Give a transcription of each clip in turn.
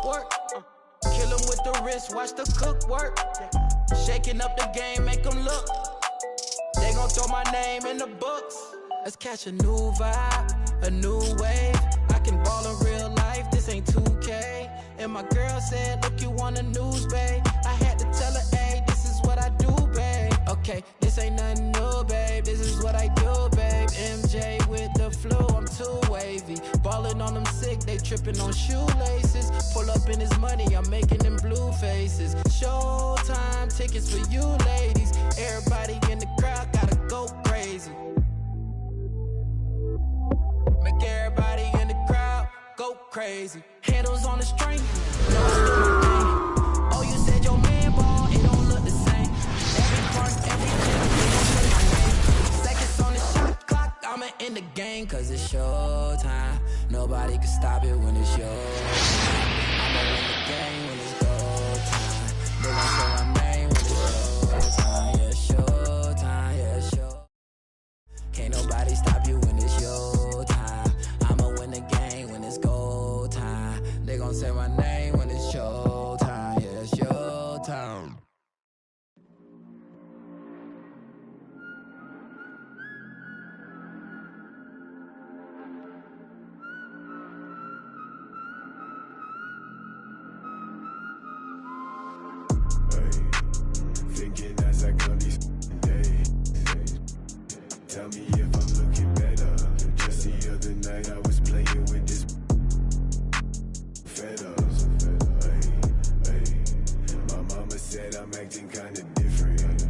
footwork. Kill him with the wrist, watch the cook work. Shaking up the game, make them look. They gon' throw my name in the books. Let's catch a new vibe, a new wave. I can ball in real life, this ain't 2K. And my girl said, look, you on the news, babe. I had to tell her, hey, this is what I do, babe. Okay, this ain't nothing new, babe. This is what I do, babe. MJ with the flu, I'm too wavy. Ballin' on them sick, they trippin' on shoelaces. Pull up in his money, I'm making them blue faces. Showtime tickets for you ladies. Everybody in the crowd gotta go crazy. Make everybody in the crowd go crazy. Handles on the string, no still my thing. Oh, you said your man ball, it don't look the same. Every part, every chance, they gon' say my name. Seconds on the shot clock, I'ma in the game. Cause it's showtime, nobody can stop it when it's your time. I'ma win the game when it's go time. They gon' say my name when it's showtime. Yeah, showtime, yeah, show. Can't nobody stop you when it's your time. I'ma win the game when it's go time. They gon' say my name when it's show time. Yeah, it's show time. Thinking as I come these days. Tell me if I'm looking better. Just the other night I was playing with this fed up. My mama said I'm acting kinda different.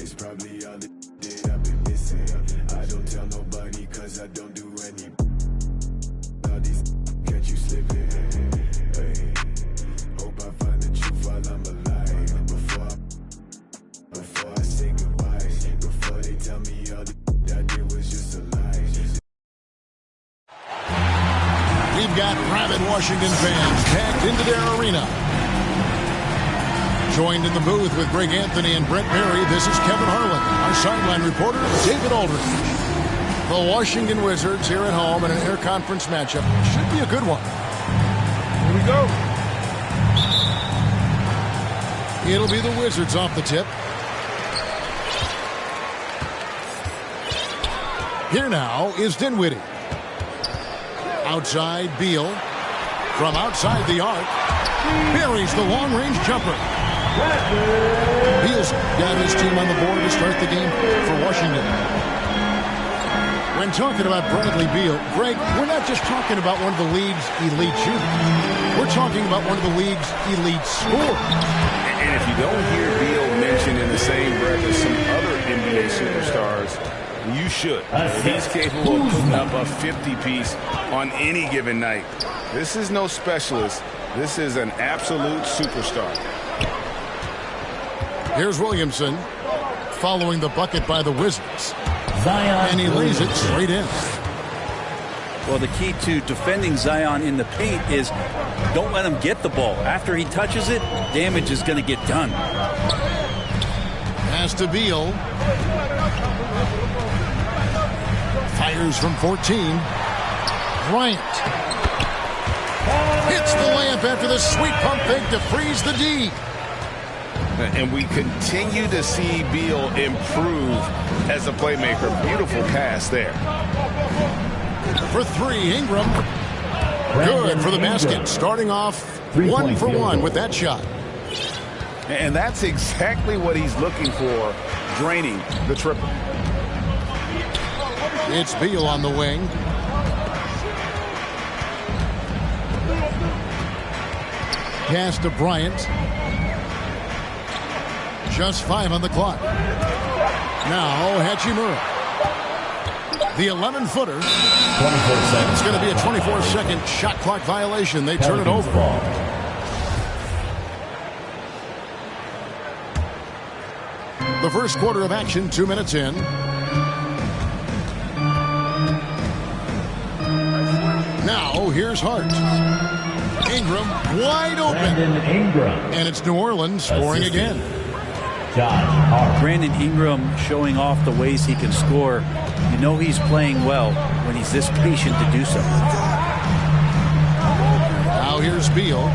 It's probably all the that I've been missing. I don't tell nobody cause I don't do any. All these catch you slipping. Hope I find the truth while I'm alive. Before I say goodbye, before they tell me all the I did was just a lie. We've got rabid Washington fans packed into their arena. Joined in the booth with Greg Anthony and Brent Berry, this is Kevin Harlan. Our sideline reporter, David Aldridge. The Washington Wizards here at home in an interconference matchup. Should be a good one. Here we go. It'll be the Wizards off the tip. Here now is Dinwiddie. Outside, Beal. From outside the arc, buries the long-range jumper. Beal's got his team on the board to start the game for Washington. When talking about Bradley Beal, Greg, we're not just talking about one of the league's elite shooters. We're talking about one of the league's elite scorers. And if you don't hear Beal mentioned in the same breath as some other NBA superstars, you should. He's capable of putting up a 50-piece on any given night. This is no specialist. This is an absolute superstar. Here's Williamson following the bucket by the Wizards. Zion. And he lays it straight in. Well, the key to defending Zion in the paint is don't let him get the ball. After he touches it, damage is going to get done. Pass to Beal. Fires from 14. Bryant. Hits the layup after the sweet pump fake to freeze the D. And we continue to see Beal improve as a playmaker. Beautiful pass there. For three, Ingram. Good for the basket. Starting off 1 for 1 with that shot. And that's exactly what he's looking for, draining the triple. It's Beal on the wing. Pass to Bryant. Just 5 on the clock. Now Hachimura. The 11-footer. 24 seconds. It's going to be a 24-second shot clock violation. They turn it over. The first quarter of action, 2 minutes in. Now here's Hart. Ingram wide open. And it's New Orleans scoring again. Brandon Ingram showing off the ways he can score. You know he's playing well when he's this patient to do so. Now here's Beal.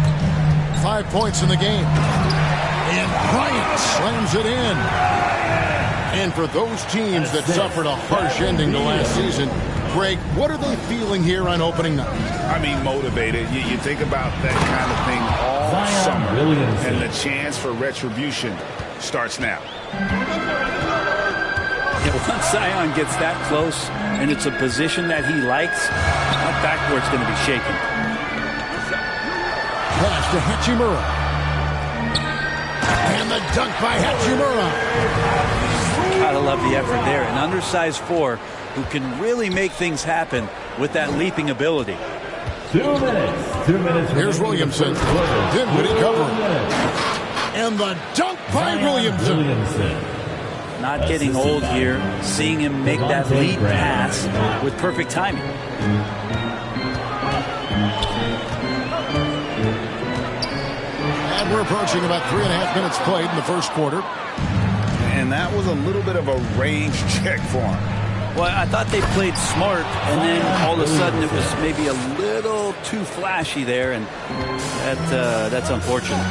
5 points in the game. And Bryant slams it in. And for those teams that suffered a harsh ending to last season, Greg, what are they feeling here on opening night? I mean, motivated. You think about that kind of thing all summer, and the chance for retribution starts now. Once Zion gets that close, and it's a position that he likes, that backboard's going to be shaking. Pass to Hachimura. And the dunk by Hachimura. Gotta love the effort there. An undersized 4 who can really make things happen with that leaping ability. 2 minutes. 2 minutes. Here's Williamson. Dinwiddie covering. And the dunk by Williamson. Not getting old here. Seeing him make that lead pass with perfect timing. And we're approaching about 3.5 minutes played in the first quarter. And that was a little bit of a range check for him. Well, I thought they played smart, and then all of a sudden it was maybe a little too flashy there, and that's unfortunate.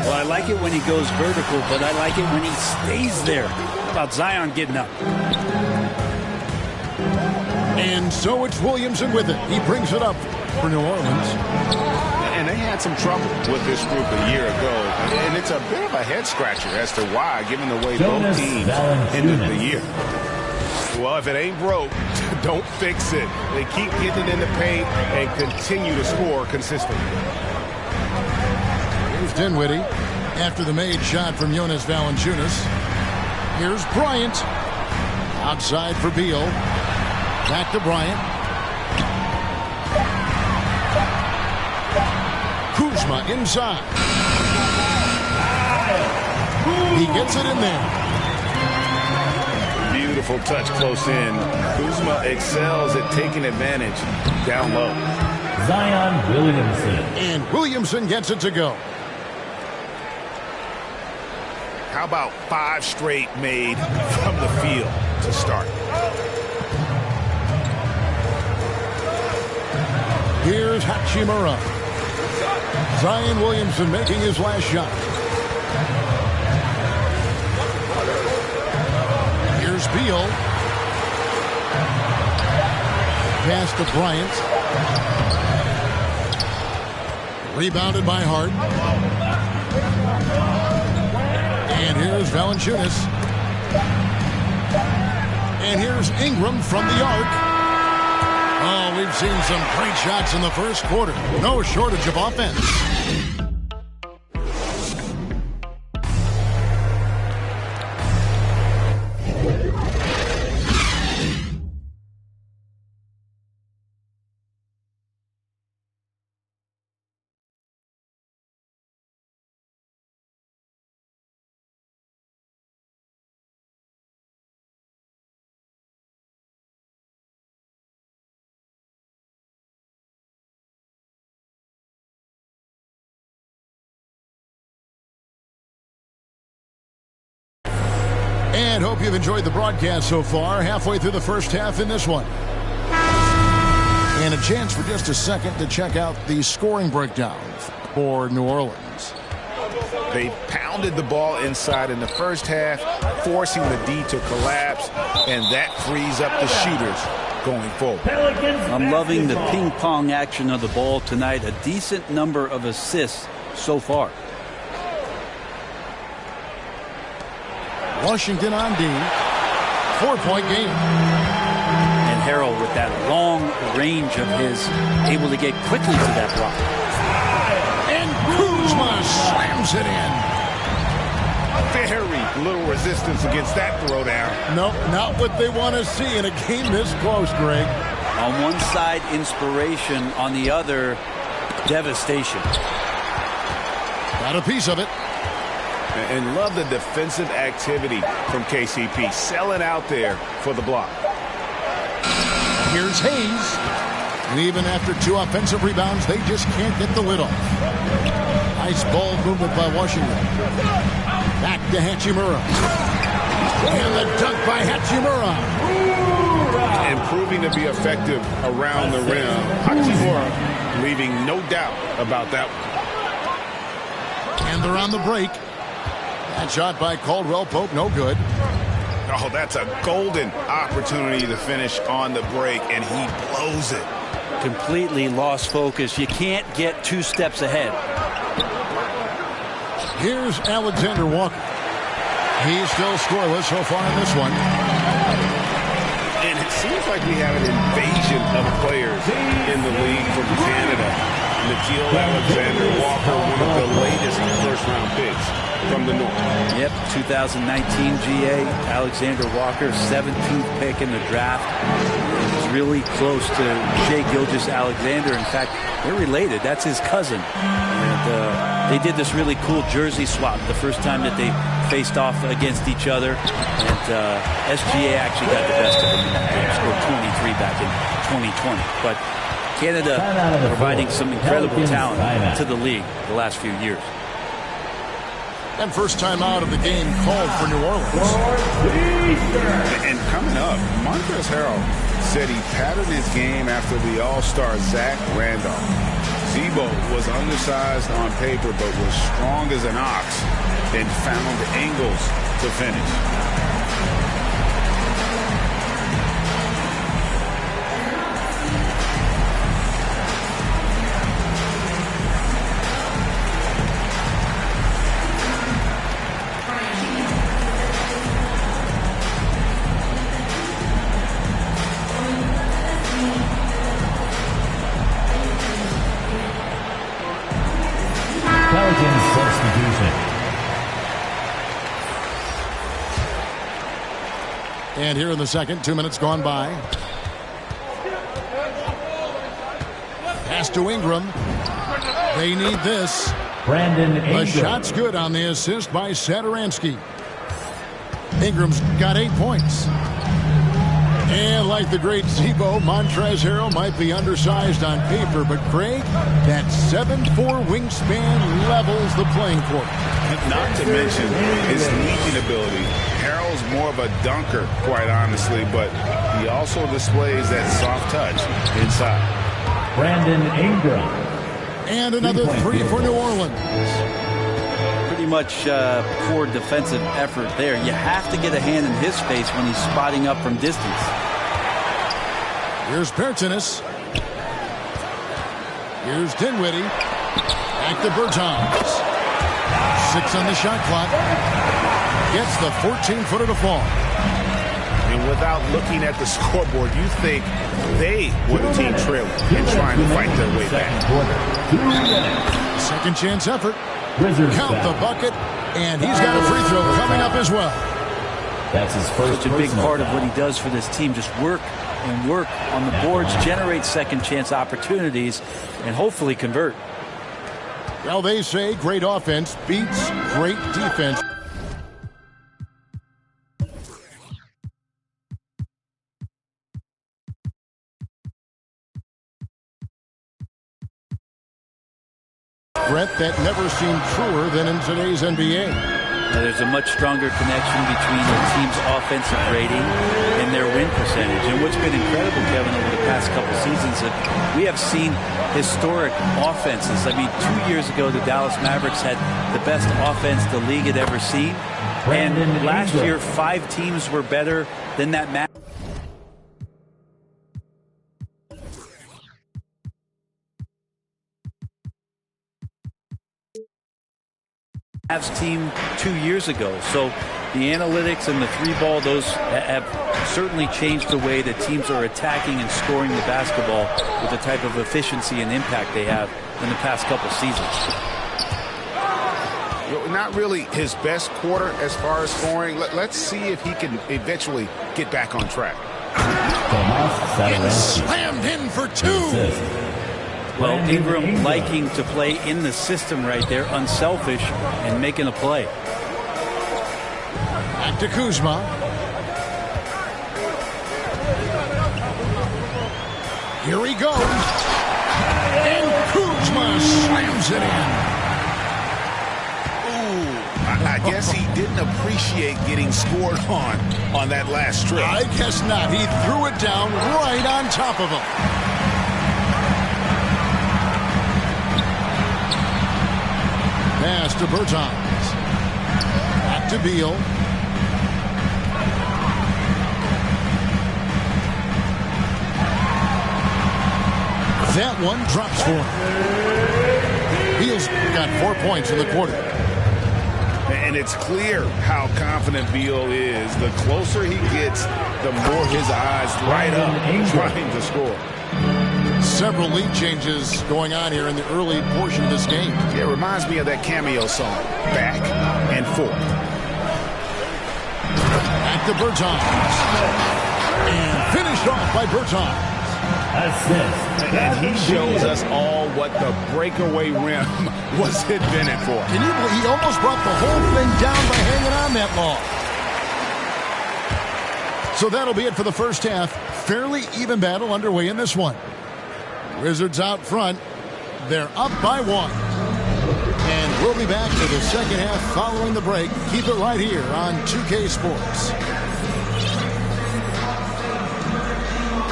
Well, I like it when he goes vertical, but I like it when he stays there. How about Zion getting up? And so it's Williamson with it. He brings it up for New Orleans. And they had some trouble with this group a year ago. And it's a bit of a head-scratcher as to why, given the way both teams ended the year. Well, if it ain't broke, don't fix it. They keep getting it in the paint and continue to score consistently. Here's Dinwiddie after the made shot from Jonas Valanciunas. Here's Bryant. Outside for Beal. Back to Bryant. Kuzma inside. He gets it in there. Beautiful touch close in. Kuzma excels at taking advantage down low. Zion Williamson. And Williamson gets it to go. How about 5 straight made from the field to start? Here's Hachimura. Zion Williamson making his last shot. Here's Beal. Pass to Bryant. Rebounded by Hart. And here's Valanciunas. And here's Ingram from the arc. Oh, we've seen some great shots in the first quarter. No shortage of offense. And hope you've enjoyed the broadcast so far. Halfway through the first half in this one. And a chance for just a second to check out the scoring breakdown for New Orleans. They pounded the ball inside in the first half, forcing the D to collapse, and that frees up the shooters going forward. I'm loving the ping-pong action of the ball tonight. A decent number of assists so far. Washington on D. 4-point game. And Harrell with that long range of his, able to get quickly to that block. And Kuzma slams it in. Very little resistance against that throwdown. Nope, not what they want to see in a game this close, Greg. On one side, inspiration. On the other, devastation. Got a piece of it. And love the defensive activity from KCP, selling out there for the block. Here's Hayes. And even after 2 offensive rebounds, they just can't get the lid off. Nice ball movement by Washington. Back to Hachimura. And the dunk by Hachimura. and proving to be effective around the rim. Hachimura leaving no doubt about that one. And they're on the break. That shot by Caldwell Pope, no good. Oh, that's a golden opportunity to finish on the break, and he blows it. Completely lost focus. You can't get 2 steps ahead. Here's Alexander Walker. He's still scoreless so far in this one. And it seems like we have an invasion of players in the league from Canada. Nikhil Alexander Walker, one of the latest first-round picks from the North. Yep, 2019 GA, Alexander Walker, 17th pick in the draft. He's really close to Shai Gilgeous-Alexander. In fact, they're related. That's his cousin. And they did this really cool jersey swap the first time that they faced off against each other. And SGA actually got the best of them in that game. Scored 23 back in 2020. But Canada providing some incredible talent to the league the last few years. And first time out of the game called for New Orleans. And coming up, Montrezl Harrell said he patterned his game after the All-Star Zach Randolph. Zebo was undersized on paper but was strong as an ox and found angles to finish. And here in the second, 2 minutes gone by. Pass to Ingram. They need this. Brandon Ingram. The shot's good on the assist by Satoransky. Ingram's got 8 points. And like the great Zebo, Montrezl Harrell might be undersized on paper, but Craig, that 7'4" wingspan levels the playing court. Not to mention his leaping ability. Harrell's more of a dunker, quite honestly, but he also displays that soft touch inside. Brandon Ingram. And another 3 for New Orleans. Pretty much poor defensive effort there. You have to get a hand in his face when he's spotting up from distance. Here's Pertinis. Here's Dinwiddie. Back to Bertans. 6 on the shot clock. Gets the 14-footer to fall. And without looking at the scoreboard, you think they were the team trailing and trying to fight their way back. Second chance effort. Count the bucket, and he's got a free throw coming up as well. That's his first. Such a big part of what he does for this team. Just work and work on the boards, generate second chance opportunities, and hopefully convert. Well, they say great offense beats great defense. Threat that never seemed truer than in today's NBA. Now, there's a much stronger connection between a team's offensive rating and their win percentage. And what's been incredible, Kevin, over the past couple seasons, that we have seen historic offenses. I mean, 2 years ago, the Dallas Mavericks had the best offense the league had ever seen. And last year, 5 teams were better than that Mavs team 2 years ago. So the analytics and the 3-ball, those have certainly changed the way that teams are attacking and scoring the basketball with the type of efficiency and impact they have in the past couple seasons. Not really his best quarter as far as scoring. Let's see if he can eventually get back on track. And slammed in for 2. Well, Ingram liking to play in the system right there, unselfish, and making a play. Back to Kuzma. Here he goes. And Kuzma slams it in. I guess guess he didn't appreciate getting scored on that last strip. I guess not. He threw it down right on top of him. Pass to Bertans. Back to Beal. That one drops for him. Beal's got 4 points in the quarter. And it's clear how confident Beal is. The closer he gets, the more his eyes light up trying to score. Several lead changes going on here in the early portion of this game. Yeah, it reminds me of that cameo song, Back and Forth. Back to Bertans. And finished off by Bertans. Assist. And he shows us all what the breakaway rim was invented for. Can you believe he almost brought the whole thing down by hanging on that long? So that'll be it for the first half. Fairly even battle underway in this one. Wizards out front. They're up by 1. And we'll be back to the second half following the break. Keep it right here on 2K Sports.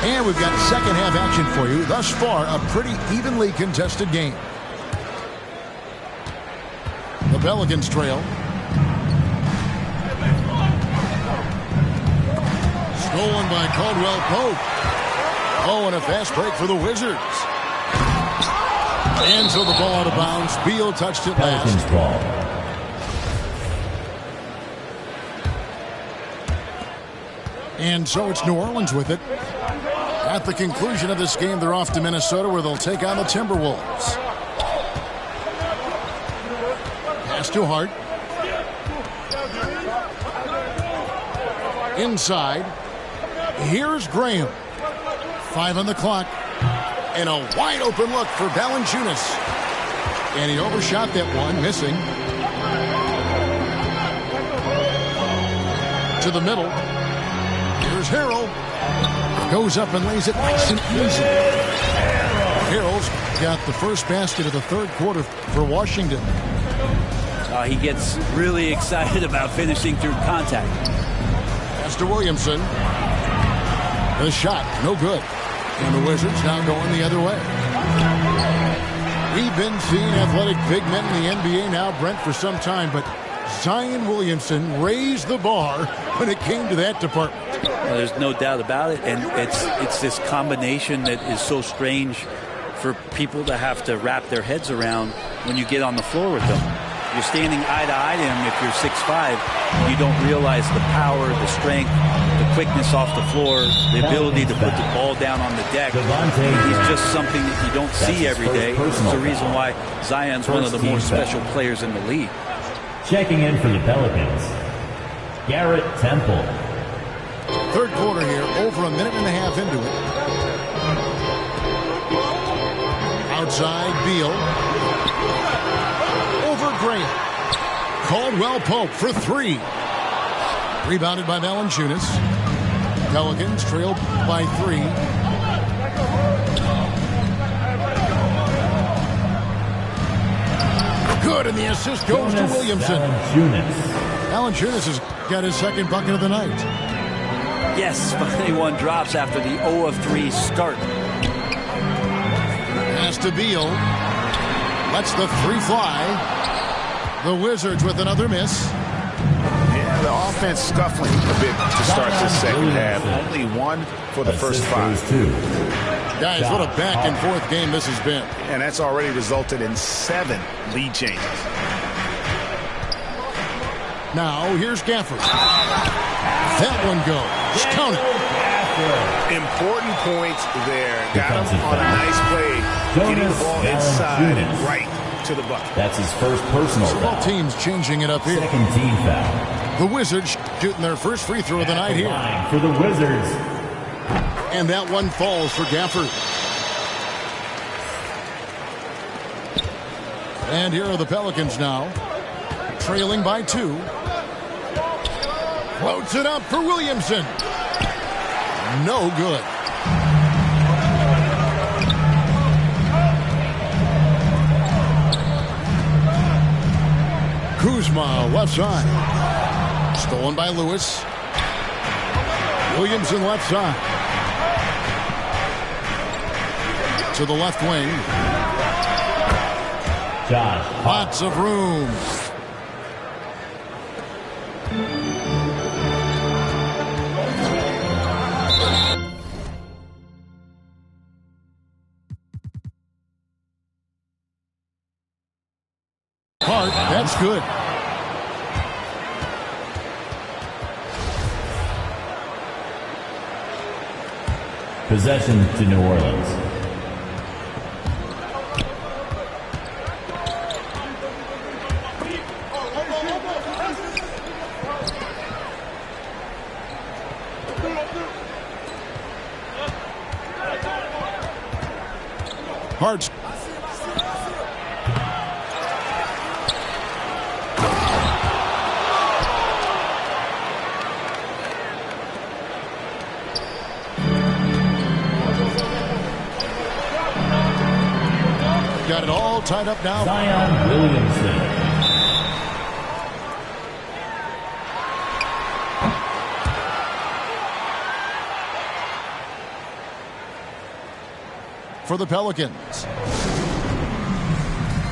And we've got second half action for you. Thus far, a pretty evenly contested game. The Pelicans trail. Stolen by Caldwell Pope. Oh, and a fast break for the Wizards. And so the ball out of bounds. Beal touched it Pelicans last. ball. And so it's New Orleans with it. At the conclusion of this game, they're off to Minnesota where they'll take on the Timberwolves. Pass to Hart. Inside. Here's Graham. 5 on the clock. And a wide open look for Valanciunas. And he overshot that one, missing. To the middle. Here's Harrell. Goes up and lays it nice and easy. Harrell's got the first basket of the third quarter for Washington. He gets really excited about finishing through contact. Pass to Williamson. The shot, no good. And the Wizards now going the other way. We've been seeing athletic big men in the NBA now, Brent, for some time, but Zion Williamson raised the bar when it came to that department. Well, there's no doubt about it, and it's this combination that is so strange for people to have to wrap their heads around when you get on the floor with them. You're standing eye to eye to him if you're 6'5". You don't realize the power, the strength, the quickness off the floor, the ability to put the ball down on the deck. He's just something that you don't see every day. It's the reason why Zion's one of the more special players in the league. Checking in for the Pelicans, Garrett Temple. Third quarter here, over a minute and a half into it. Outside, Beal. Over Graham. Caldwell Pope for 3. Rebounded by Valanciunas. Pelicans trailed by 3. Good, and the assist goes to Williamson. Valanciunas has got his second bucket of the night. Yes, finally one drops after the 0-of-3 start. Pass to Beal. Lets the 3 fly. The Wizards with another miss. Yeah, the offense scuffling a bit to start this second half. Only 1 for the first 5. Guys, what a back-and-forth game this has been. And that's already resulted in 7 lead changes. Now, here's Gafford. That one goes. Count it. Important points there. Got him on a nice play. Getting the ball inside and right to the bucket. That's his first personal foul. Both teams changing it up here. Second team foul. The Wizards shooting their first free throw of the night here. For the Wizards. And that one falls for Gafford. And here are the Pelicans now. Trailing by 2. Floats it up for Williamson. No good. Kuzma, left side. Stolen by Lewis. Williamson, left side. To the left wing. Josh. Lots of room. Hart, that's good. Possession to New Orleans. Hart's. Got it all tied up now. Zion Williamson. For the Pelicans.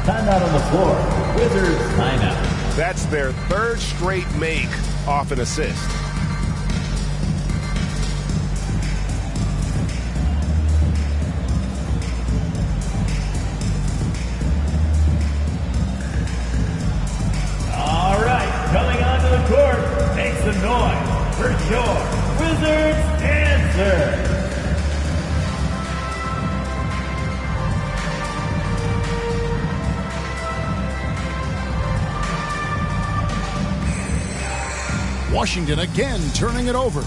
Timeout on the floor. Wizards timeout. That's their third straight make off an assist. All right, coming onto the court. Make some noise for your Wizards answer. Washington again turning it over.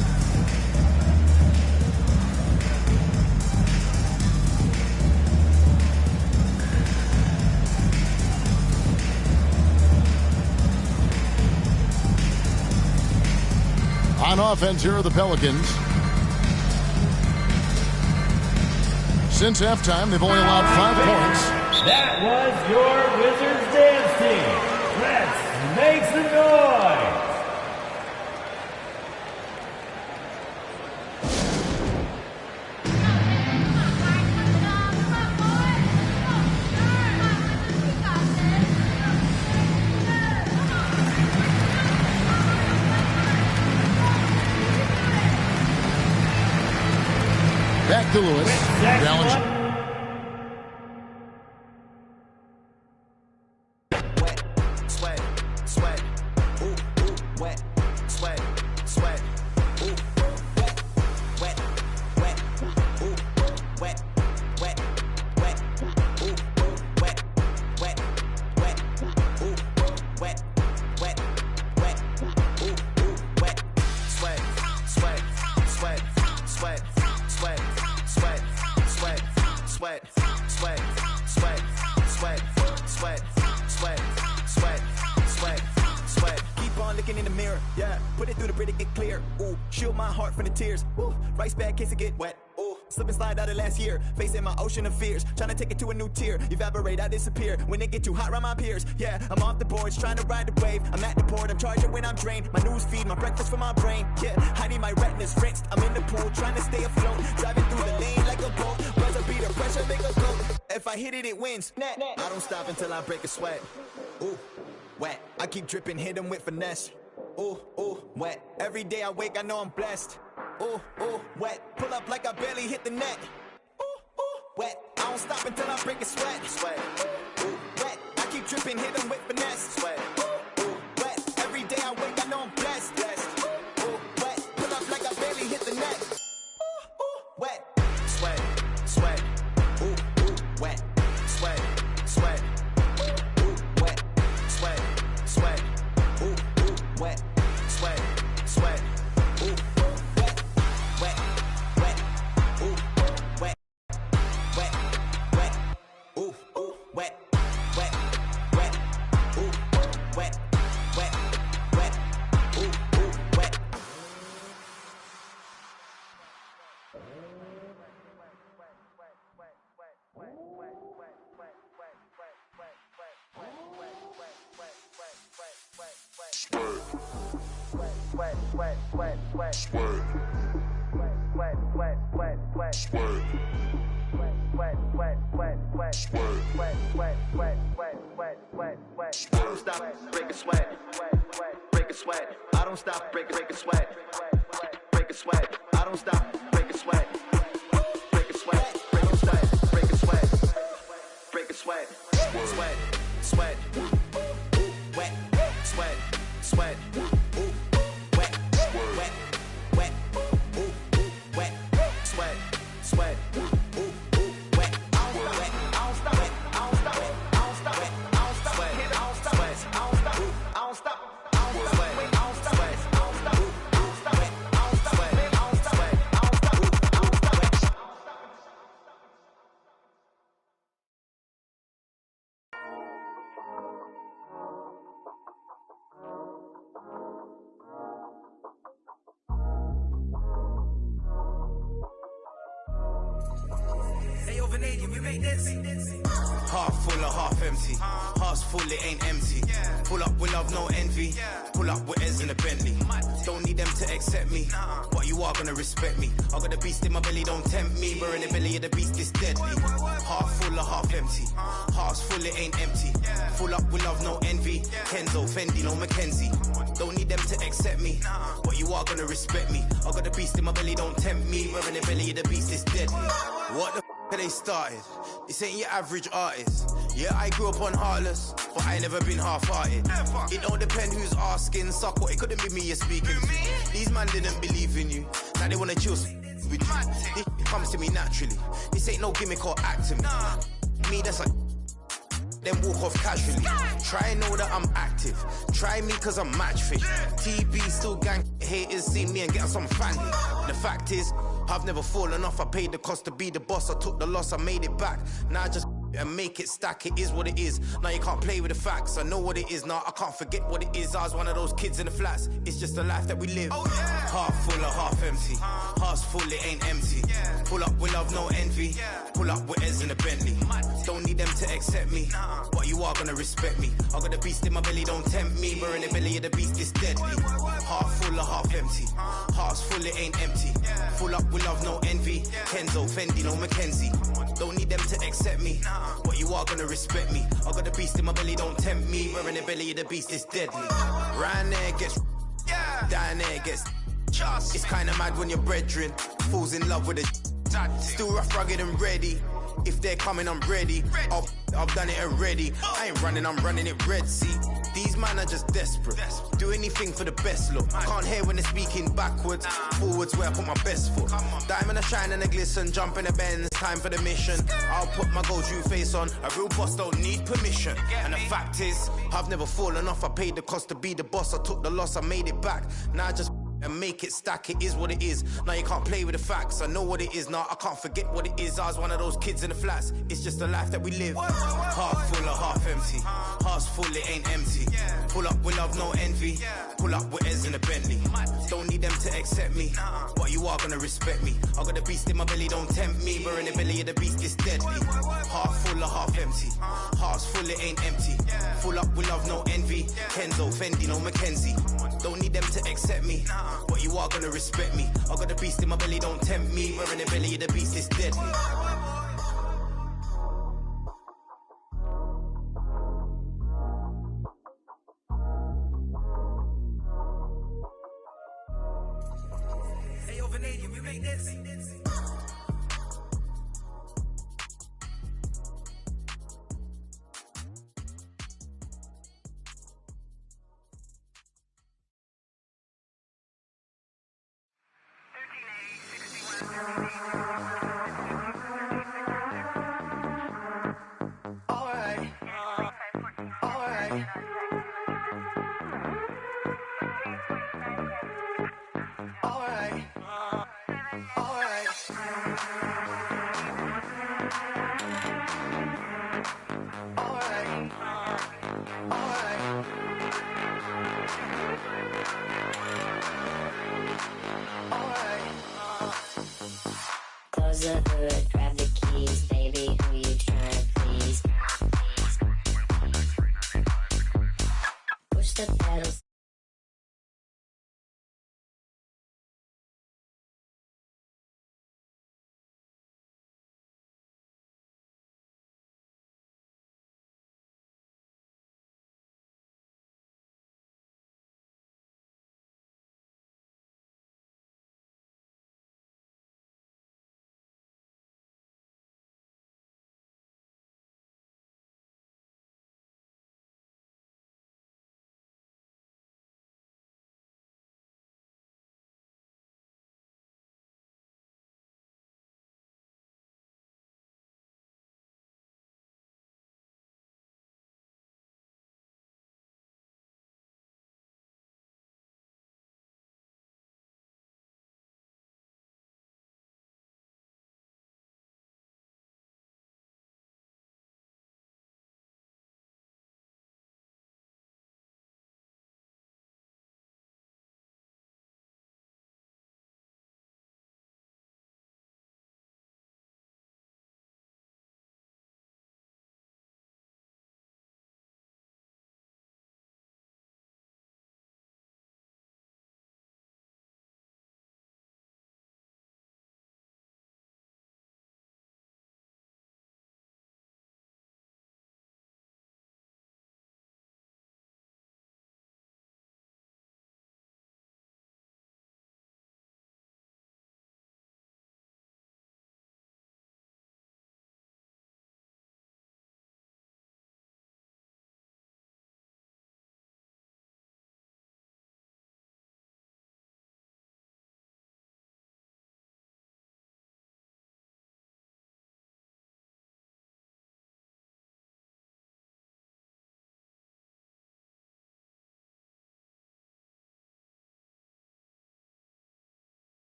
On offense, here are the Pelicans. Since halftime, they've only allowed 5 points. That was your Wizards dance team. Let's make some noise. Back to Lewis. Balance. In the mirror, yeah, put it through the pretty get clear. Ooh, shield my heart from the tears. Ooh, rice bag case it get wet. Ooh, slip and slide out of last year, facing my ocean of fears, trying to take it to a new tier. Evaporate, I disappear when it get too hot around my peers. Yeah, I'm off the boards, trying to ride the wave. I'm at the port, I'm charging when I'm drained. My news feed, my breakfast for my brain. Yeah, hiding my retinas rinsed. I'm in the pool, trying to stay afloat, driving through the lane like a boat. Buzzer beater, pressure make a go. If I hit it, it wins. I don't stop until I break a sweat. Ooh, wet. I keep dripping, hit them with finesse. Ooh, ooh, wet. Every day I wake, I know I'm blessed. Ooh, ooh, wet. Pull up like I barely hit the net. Ooh, ooh, wet. I don't stop until I break a sweat. Sweat. Ooh, wet. I keep dripping, hit them with finesse. Sweat. Ooh, ooh, wet. Every day I wake, I know I'm blessed. Blessed. Ooh, ooh, wet. Pull up like I barely hit the net. Ooh, ooh, wet. Sweat. Sweat. Ooh, ooh, wet. Sweat. Sweat. Ooh, ooh, wet. Sweat. Sweat. Ooh, ooh, wet. Sweat, sweat, ooh, wet, wet, wet, ooh, wet, wet, wet, ooh, ooh, wet, wet, wet, don't stop, break a sweat, break a sweat. I don't stop, break a sweat, break a sweat. I don't stop, break a sweat, break a sweat, break a sweat, break a sweat, break a sweat, sweat, sweat, wet, sweat, sweat, wet, wet, wet, wet, sweat, sweat, wet, wet. I don't stop, I don't stop, I don't stop, I don't stop, I don't stop, I don't stop, I don't stop. Half full or half empty. Heart's full, it ain't empty. Pull up with love, no envy. Pull up with Ez in a Bentley. Don't need them to accept me, but you are gonna respect me. I got a beast in my belly, don't tempt me. We're in the belly of the beast, it's deadly. Half full or half empty. Heart's full, it ain't empty. Full up with love, no envy. Kenzo, Fendi, no Mackenzie. Don't need them to accept me, but you are gonna respect me. I got a beast in my belly, don't tempt me. We're in the belly of the beast, it's deadly. What the they started? This ain't your average artist. Yeah, I grew up on Heartless, but I never been half-hearted. It don't depend who's asking, suck what, it couldn't be me you're speaking to. These man didn't believe in you, now they wanna chill with you. It comes to me naturally. This ain't no gimmick or acting. Me, that's like then walk off casually. Try know that I'm active. Try me cause I'm match fit. TB still gang haters see me and get some family. The fact is, I've never fallen off. I paid the cost to be the boss. I took the loss, I made it back. Now I just and make it stack. It is what it is. Now you can't play with the facts. I know what it is now. I can't forget what it is. I was one of those kids in the flats. It's just the life that we live. Half full or half empty. Heart's full, it ain't empty. Pull up with love, no envy. Pull up with Ez in a Bentley. Don't need them to accept me, but you are gonna respect me. I got a beast in my belly, don't tempt me. We're in the belly of the beast, it's deadly. Half full or half empty. Heart's full, it ain't empty. Full up with love, no envy. Kenzo, Fendi, no Mackenzie. Don't need them to accept me, but you are gonna respect me. I got a beast in my belly, don't tempt me. We're in the belly of the beast, it's deadly. Round there gets, down there gets. It's kinda mad when your brethren falls in love with a still rough, rugged and ready. If they're coming, I'm ready. I've done it already. I ain't running, I'm running it Red Sea. These man are just desperate. Do anything for the best look. Can't hear when they're speaking backwards. Forwards where I put my best foot. Diamond a shine and a glisten. Jump in the Benz, time for the mission. I'll put my gold shoe face on. A real boss don't need permission. And the fact is, I've never fallen off. I paid the cost to be the boss. I took the loss, I made it back. Now I just and make it stack, it is what it is. Now you can't play with the facts, I know what it is. Now I can't forget what it is. I was one of those kids in the flats. It's just the life that we live. Half full or half empty. Heart's full, it ain't empty. Pull up with love, no envy. Pull up with Ez in a Bentley. Don't need them to accept me, but you are gonna respect me. I got a beast in my belly, don't tempt me. We're in the belly of the beast, it's deadly. Half full or half empty. Heart's full, it ain't empty. Full up with love, no envy. Kenzo, Fendi, no Mackenzie. Don't need them to accept me, but you are gonna respect me. I got a beast in my belly, don't tempt me. We're in the belly of the beast, it's deadly. Hey, yo, Vanadium, we make this. Close the hood, grab the keys, baby, who you tryna please? Push the pedals.